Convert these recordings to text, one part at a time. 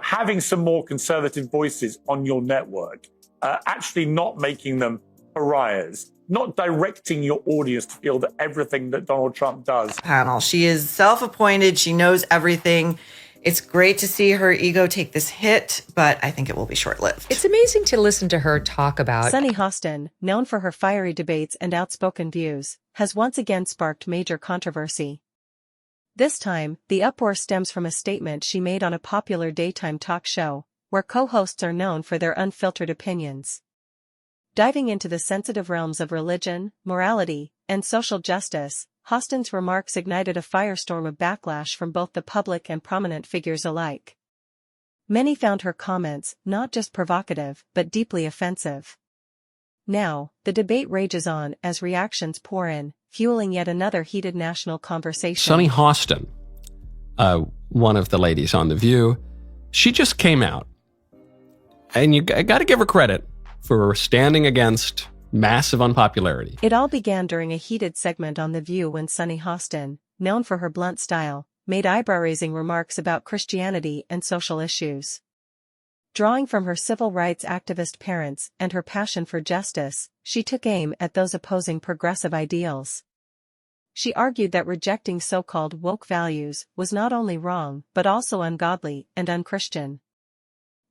having some more conservative voices on your network, actually not making them pariahs, not directing your audience to feel that everything that Donald Trump does. Panel. She is self-appointed. She knows everything. It's great to see her ego take this hit, but I think it will be short-lived. It's amazing to listen to her talk about. Sunny Hostin, known for her fiery debates and outspoken views, has once again sparked major controversy. This time, the uproar stems from a statement she made on a popular daytime talk show, where co-hosts are known for their unfiltered opinions. Diving into the sensitive realms of religion, morality, and social justice, Hostin's remarks ignited a firestorm of backlash from both the public and prominent figures alike. Many found her comments not just provocative but deeply offensive. Now, the debate rages on as reactions pour in, fueling yet another heated national conversation. Sunny Hostin, one of the ladies on The View, she just came out. And I got to give her credit for standing against massive unpopularity. It all began during a heated segment on The View when Sunny Hostin, known for her blunt style, made eyebrow-raising remarks about Christianity and social issues. Drawing from her civil rights activist parents and her passion for justice, she took aim at those opposing progressive ideals. She argued that rejecting so-called woke values was not only wrong but also ungodly and unchristian.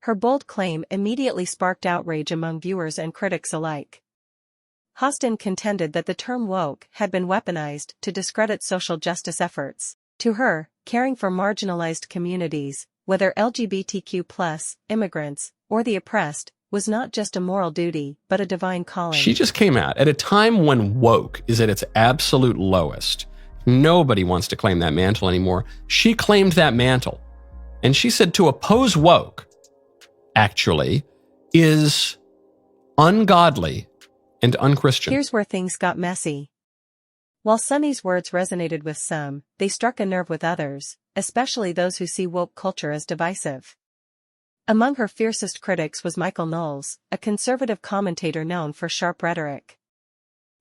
Her bold claim immediately sparked outrage among viewers and critics alike. Hostin contended that the term woke had been weaponized to discredit social justice efforts. To her, caring for marginalized communities, whether LGBTQ+, immigrants, or the oppressed, was not just a moral duty, but a divine calling. She just came out at a time when woke is at its absolute lowest. Nobody wants to claim that mantle anymore. She claimed that mantle. And she said to oppose woke, actually, is ungodly and unchristian. Here's where things got messy. While Sunny's words resonated with some, they struck a nerve with others, especially those who see woke culture as divisive. Among her fiercest critics was Michael Knowles, a conservative commentator known for sharp rhetoric.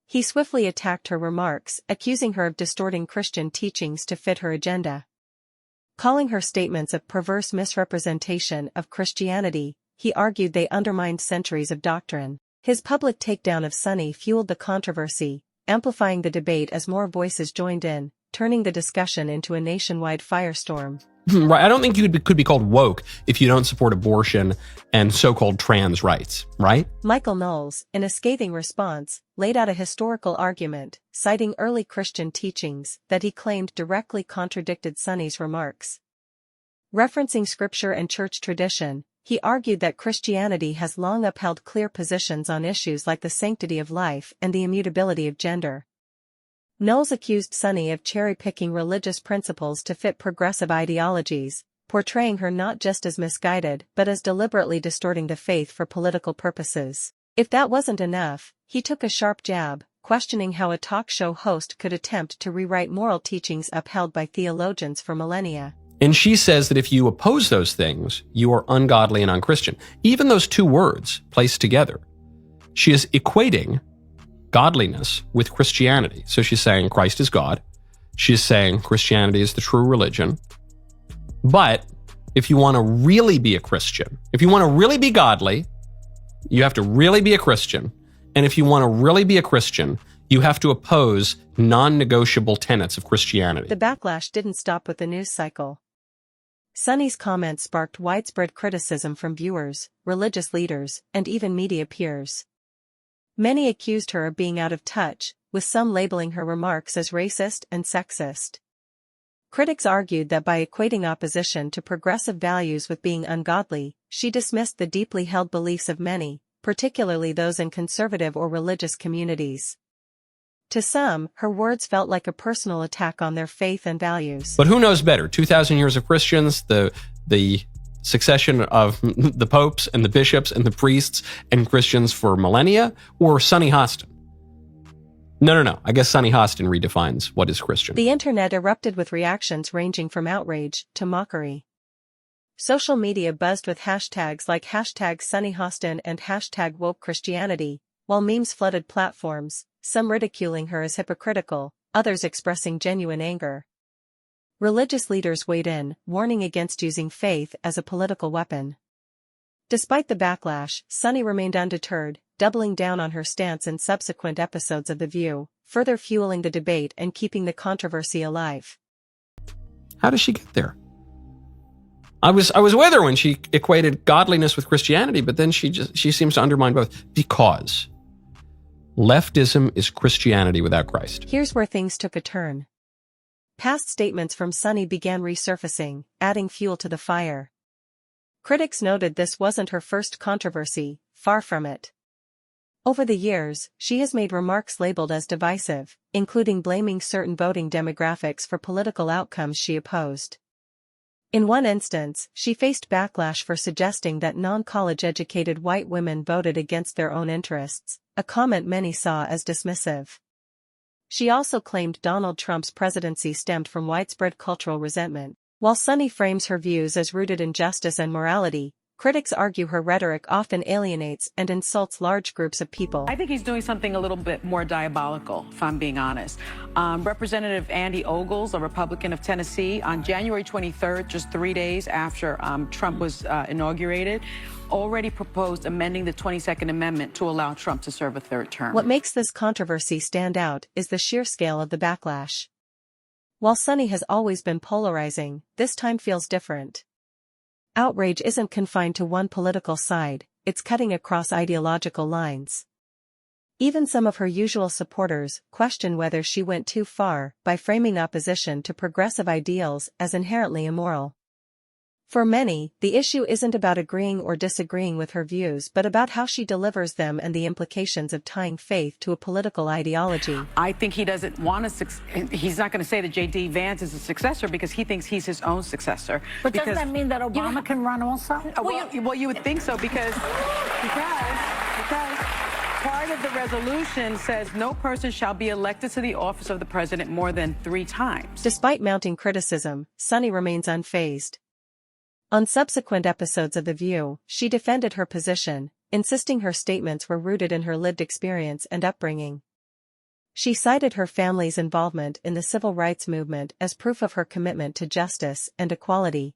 He swiftly attacked her remarks, accusing her of distorting Christian teachings to fit her agenda. Calling her statements a perverse misrepresentation of Christianity, he argued they undermined centuries of doctrine. His public takedown of Sunny fueled the controversy, amplifying the debate as more voices joined in, turning the discussion into a nationwide firestorm. Right. I don't think you could be called woke if you don't support abortion and so-called trans rights, right? Michael Knowles, in a scathing response, laid out a historical argument, citing early Christian teachings that he claimed directly contradicted Sunny's remarks. Referencing scripture and church tradition, he argued that Christianity has long upheld clear positions on issues like the sanctity of life and the immutability of gender. Knowles accused Sunny of cherry-picking religious principles to fit progressive ideologies, portraying her not just as misguided but as deliberately distorting the faith for political purposes. If that wasn't enough, he took a sharp jab, questioning how a talk show host could attempt to rewrite moral teachings upheld by theologians for millennia. And she says that if you oppose those things, you are ungodly and unchristian. Even those two words placed together. She is equating godliness with Christianity. So she's saying Christ is God. She's saying Christianity is the true religion. But if you want to really be a Christian, if you want to really be godly, you have to really be a Christian. And if you want to really be a Christian, you have to oppose non-negotiable tenets of Christianity. The backlash didn't stop with the news cycle. Sunny's comments sparked widespread criticism from viewers, religious leaders, and even media peers. Many accused her of being out of touch, with some labeling her remarks as racist and sexist. Critics argued that by equating opposition to progressive values with being ungodly, she dismissed the deeply held beliefs of many, particularly those in conservative or religious communities. To some, her words felt like a personal attack on their faith and values. But who knows better? 2,000 years of Christians, the succession of the popes and the bishops and the priests and Christians for millennia, or Sunny Hostin? No. I guess Sunny Hostin redefines what is Christian. The internet erupted with reactions ranging from outrage to mockery. Social media buzzed with hashtags like #SunnyHostin and #WokeChristianity, while memes flooded platforms, some ridiculing her as hypocritical, others expressing genuine anger. Religious leaders weighed in, warning against using faith as a political weapon. Despite the backlash, Sunny remained undeterred, doubling down on her stance in subsequent episodes of The View, further fueling the debate and keeping the controversy alive. How does she get there? I was with her when she equated godliness with Christianity, but then she seems to undermine both, because leftism is Christianity without Christ. Here's where things took a turn. Past statements from Sunny began resurfacing, adding fuel to the fire. Critics noted this wasn't her first controversy, far from it. Over the years, she has made remarks labeled as divisive, including blaming certain voting demographics for political outcomes she opposed. In one instance, she faced backlash for suggesting that non-college educated white women voted against their own interests, a comment many saw as dismissive. She also claimed Donald Trump's presidency stemmed from widespread cultural resentment. While Sunny frames her views as rooted in justice and morality, critics argue her rhetoric often alienates and insults large groups of people. I think he's doing something a little bit more diabolical, if I'm being honest. Representative Andy Ogles, a Republican of Tennessee, on January 23rd, just 3 days after Trump was inaugurated, already proposed amending the 22nd Amendment to allow Trump to serve a third term. What makes this controversy stand out is the sheer scale of the backlash. While Sunny has always been polarizing, this time feels different. Outrage isn't confined to one political side, it's cutting across ideological lines. Even some of her usual supporters question whether she went too far by framing opposition to progressive ideals as inherently immoral. For many, the issue isn't about agreeing or disagreeing with her views but about how she delivers them and the implications of tying faith to a political ideology. I think he doesn't want to, he's not going to say that J.D. Vance is a successor because he thinks he's his own successor. But doesn't that mean that Obama can run also? Well, you would think so because part of the resolution says no person shall be elected to the office of the president more than 3 times. Despite mounting criticism, Sunny remains unfazed. On subsequent episodes of The View, she defended her position, insisting her statements were rooted in her lived experience and upbringing. She cited her family's involvement in the civil rights movement as proof of her commitment to justice and equality.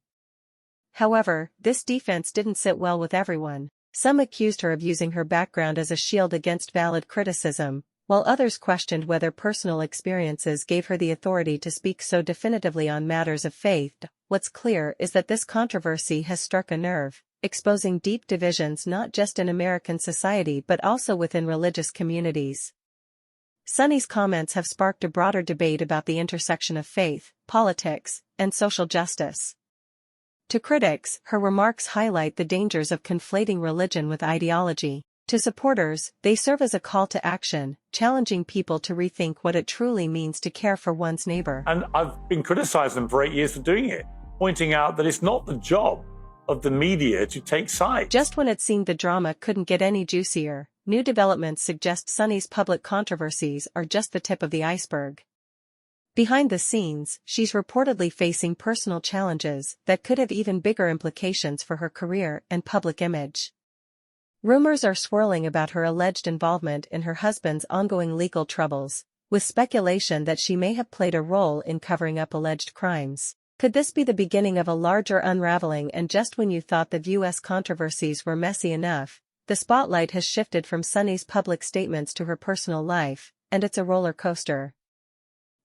However, this defense didn't sit well with everyone. Some accused her of using her background as a shield against valid criticism, while others questioned whether personal experiences gave her the authority to speak so definitively on matters of faith. What's clear is that this controversy has struck a nerve, exposing deep divisions not just in American society but also within religious communities. Sunny's comments have sparked a broader debate about the intersection of faith, politics, and social justice. To critics, her remarks highlight the dangers of conflating religion with ideology. To supporters, they serve as a call to action, challenging people to rethink what it truly means to care for one's neighbor. And I've been criticizing them for 8 years for doing it, pointing out that it's not the job of the media to take sides. Just when it seemed the drama couldn't get any juicier, new developments suggest Sunny's public controversies are just the tip of the iceberg. Behind the scenes, she's reportedly facing personal challenges that could have even bigger implications for her career and public image. Rumors are swirling about her alleged involvement in her husband's ongoing legal troubles, with speculation that she may have played a role in covering up alleged crimes. Could this be the beginning of a larger unraveling? And just when you thought the U.S. controversies were messy enough, the spotlight has shifted from Sunny's public statements to her personal life, and it's a roller coaster.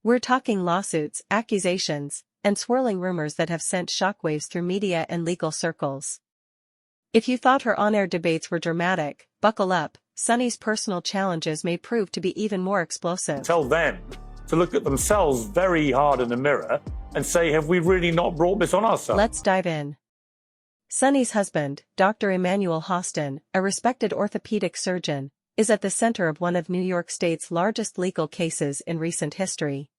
We're talking lawsuits, accusations, and swirling rumors that have sent shockwaves through media and legal circles. If you thought her on-air debates were dramatic, buckle up. Sunny's personal challenges may prove to be even more explosive. Tell them to look at themselves very hard in the mirror and say, have we really not brought this on ourselves? Let's dive in. Sunny's husband, Dr. Emmanuel Hostin, a respected orthopedic surgeon, is at the center of one of New York State's largest legal cases in recent history.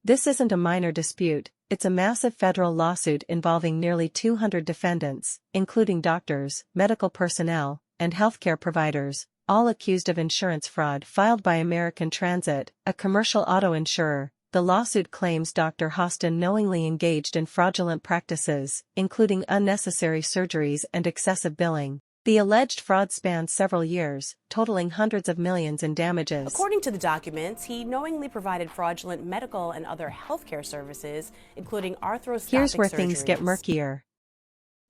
This isn't a minor dispute, it's a massive federal lawsuit involving nearly 200 defendants, including doctors, medical personnel, and healthcare providers, all accused of insurance fraud filed by American Transit, a commercial auto insurer. The lawsuit claims Dr. Hostin knowingly engaged in fraudulent practices, including unnecessary surgeries and excessive billing. The alleged fraud spans several years, totaling hundreds of millions in damages. According to the documents, he knowingly provided fraudulent medical and other healthcare services, including arthroscopic Here's where surgeries. things get murkier.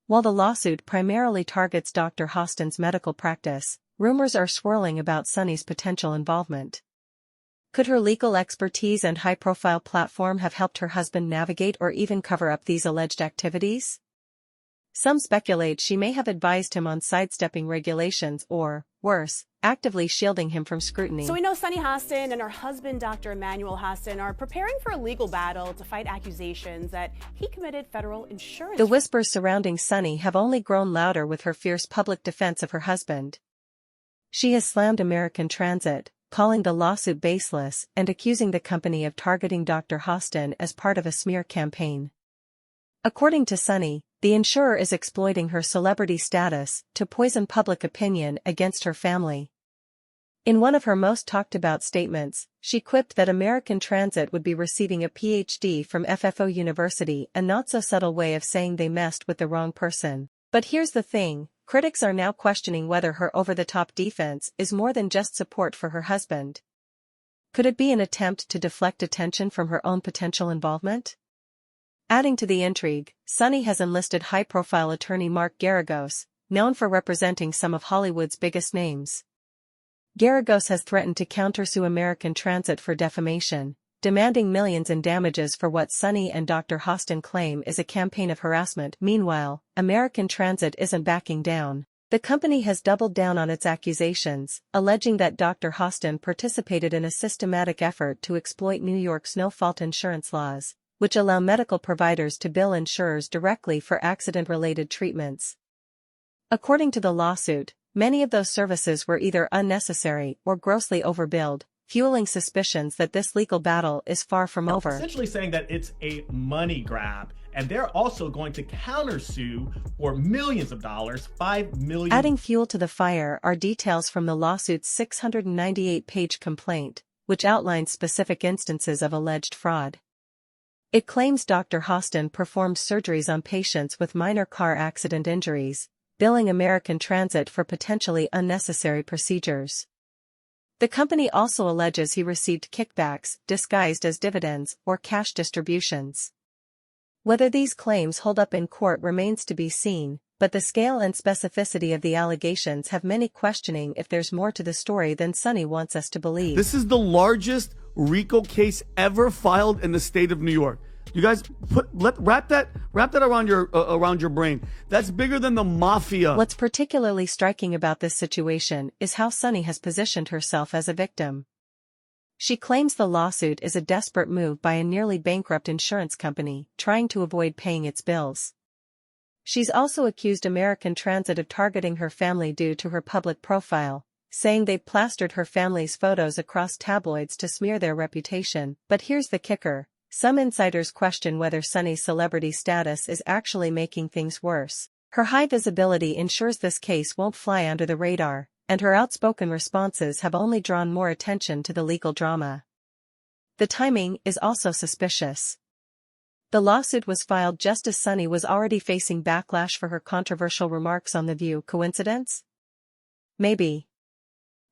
While the lawsuit primarily targets Dr. Hostin's medical practice, rumors are swirling about Sunny's potential involvement. Could her legal expertise and high-profile platform have helped her husband navigate or even cover up these alleged activities? Some speculate she may have advised him on sidestepping regulations or, worse, actively shielding him from scrutiny. So we know Sunny Hostin and her husband, Dr. Emmanuel Hostin, are preparing for a legal battle to fight accusations that he committed federal insurance. The whispers surrounding Sunny have only grown louder with her fierce public defense of her husband. She has slammed American Transit, calling the lawsuit baseless and accusing the company of targeting Dr. Hostin as part of a smear campaign. According to Sunny, the insurer is exploiting her celebrity status to poison public opinion against her family. In one of her most talked about statements, she quipped that American Transit would be receiving a PhD from FFO University, a not-so-subtle way of saying they messed with the wrong person. But here's the thing, critics are now questioning whether her over-the-top defense is more than just support for her husband. Could it be an attempt to deflect attention from her own potential involvement? Adding to the intrigue, Sunny has enlisted high-profile attorney Mark Garagos, known for representing some of Hollywood's biggest names. Garagos has threatened to countersue American Transit for defamation, demanding millions in damages for what Sunny and Dr. Hostin claim is a campaign of harassment. Meanwhile, American Transit isn't backing down. The company has doubled down on its accusations, alleging that Dr. Hostin participated in a systematic effort to exploit New York's no-fault insurance laws, which allow medical providers to bill insurers directly for accident-related treatments. According to the lawsuit, many of those services were either unnecessary or grossly overbilled, fueling suspicions that this legal battle is far from over. Essentially saying that it's a money grab, and they're also going to countersue for millions of dollars, $5 million. Adding fuel to the fire are details from the lawsuit's 698-page complaint, which outlines specific instances of alleged fraud. It claims Dr. Hostin performed surgeries on patients with minor car accident injuries, billing American Transit for potentially unnecessary procedures. The company also alleges he received kickbacks disguised as dividends or cash distributions. Whether these claims hold up in court remains to be seen, but the scale and specificity of the allegations have many questioning if there's more to the story than Sunny wants us to believe. This is the largest RICO case ever filed in the state of New York. You guys wrap that around your brain. That's bigger than the mafia. What's particularly striking about this situation is how Sunny has positioned herself as a victim. She claims the lawsuit is a desperate move by a nearly bankrupt insurance company trying to avoid paying its bills. She's also accused American Transit of targeting her family due to her public profile, saying they plastered her family's photos across tabloids to smear their reputation. But here's the kicker. Some insiders question whether Sunny's celebrity status is actually making things worse. Her high visibility ensures this case won't fly under the radar, and her outspoken responses have only drawn more attention to the legal drama. The timing is also suspicious. The lawsuit was filed just as Sunny was already facing backlash for her controversial remarks on The View. Coincidence? Maybe.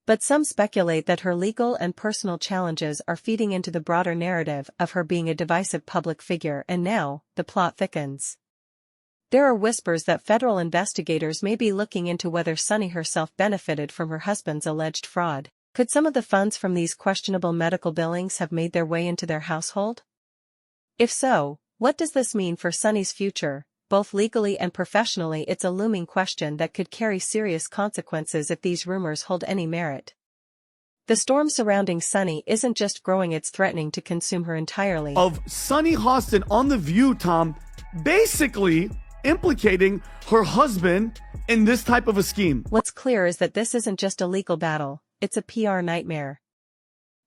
But some speculate that her legal and personal challenges are feeding into the broader narrative of her being a divisive public figure, and now, the plot thickens. There are whispers that federal investigators may be looking into whether Sunny herself benefited from her husband's alleged fraud. Could some of the funds from these questionable medical billings have made their way into their household? If so, what does this mean for Sunny's future? Both legally and professionally, it's a looming question that could carry serious consequences if these rumors hold any merit. The storm surrounding Sunny isn't just growing, it's threatening to consume her entirely. Of Sunny Hostin on The View, Tom, basically implicating her husband in this type of a scheme. What's clear is that this isn't just a legal battle, it's a PR nightmare.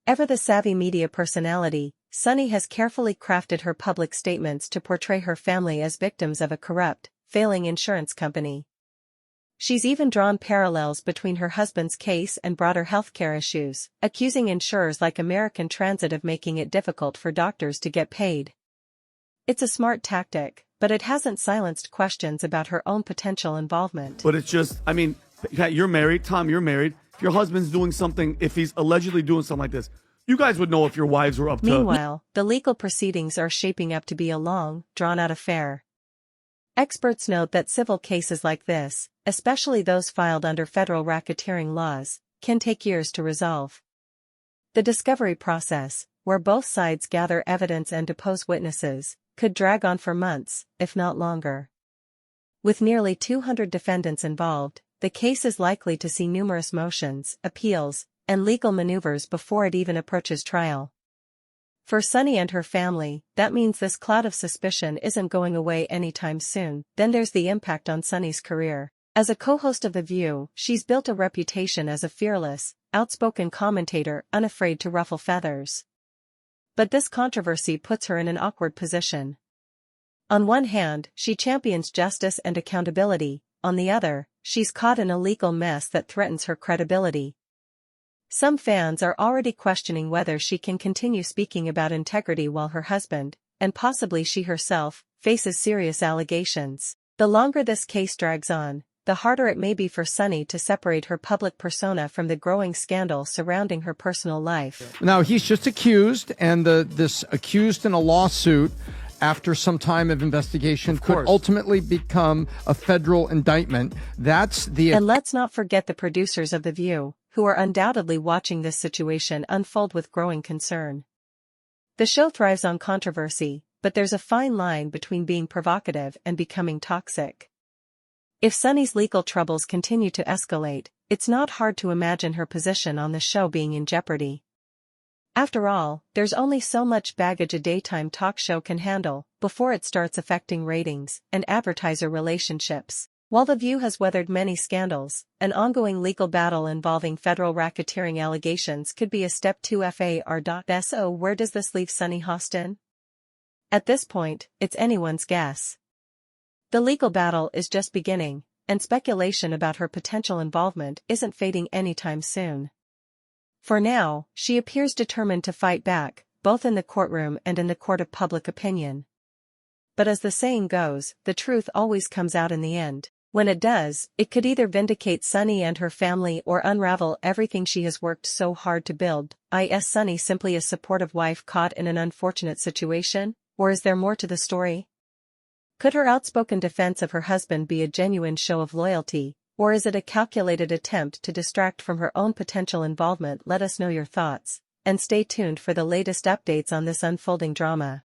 Ever the savvy media personality, Sunny has carefully crafted her public statements to portray her family as victims of a corrupt, failing insurance company. She's even drawn parallels between her husband's case and broader healthcare issues, accusing insurers like American Transit of making it difficult for doctors to get paid. It's a smart tactic, but it hasn't silenced questions about her own potential involvement. But it's just, I mean, Pat, you're married. Tom, you're married. If your husband's doing something, if he's allegedly doing something like this, you guys would know if your wives were up to. Meanwhile, the legal proceedings are shaping up to be a long, drawn-out affair. Experts note that civil cases like this, especially those filed under federal racketeering laws, can take years to resolve. The discovery process, where both sides gather evidence and depose witnesses, could drag on for months, if not longer. With nearly 200 defendants involved, the case is likely to see numerous motions, appeals, and legal maneuvers before it even approaches trial. For Sunny and her family, that means this cloud of suspicion isn't going away anytime soon. Then there's the impact on Sunny's career. As a co-host of The View, she's built a reputation as a fearless, outspoken commentator unafraid to ruffle feathers. But this controversy puts her in an awkward position. On one hand, she champions justice and accountability, on the other, she's caught in a legal mess that threatens her credibility. Some fans are already questioning whether she can continue speaking about integrity while her husband, and possibly she herself, faces serious allegations. The longer this case drags on, the harder it may be for Sunny to separate her public persona from the growing scandal surrounding her personal life. Now, he's just accused, and this accused in a lawsuit after some time of investigation could ultimately become a federal indictment. And let's not forget the producers of The View, who are undoubtedly watching this situation unfold with growing concern. The show thrives on controversy, but there's a fine line between being provocative and becoming toxic. If Sunny's legal troubles continue to escalate, it's not hard to imagine her position on the show being in jeopardy. After all, there's only so much baggage a daytime talk show can handle before it starts affecting ratings and advertiser relationships. While The View has weathered many scandals, an ongoing legal battle involving federal racketeering allegations could be a step too far. So where does this leave Sunny Hostin? At this point, it's anyone's guess. The legal battle is just beginning, and speculation about her potential involvement isn't fading anytime soon. For now, she appears determined to fight back, both in the courtroom and in the court of public opinion. But as the saying goes, the truth always comes out in the end. When it does, it could either vindicate Sunny and her family or unravel everything she has worked so hard to build. Is Sunny simply a supportive wife caught in an unfortunate situation, or is there more to the story? Could her outspoken defense of her husband be a genuine show of loyalty, or is it a calculated attempt to distract from her own potential involvement? Let us know your thoughts, and stay tuned for the latest updates on this unfolding drama.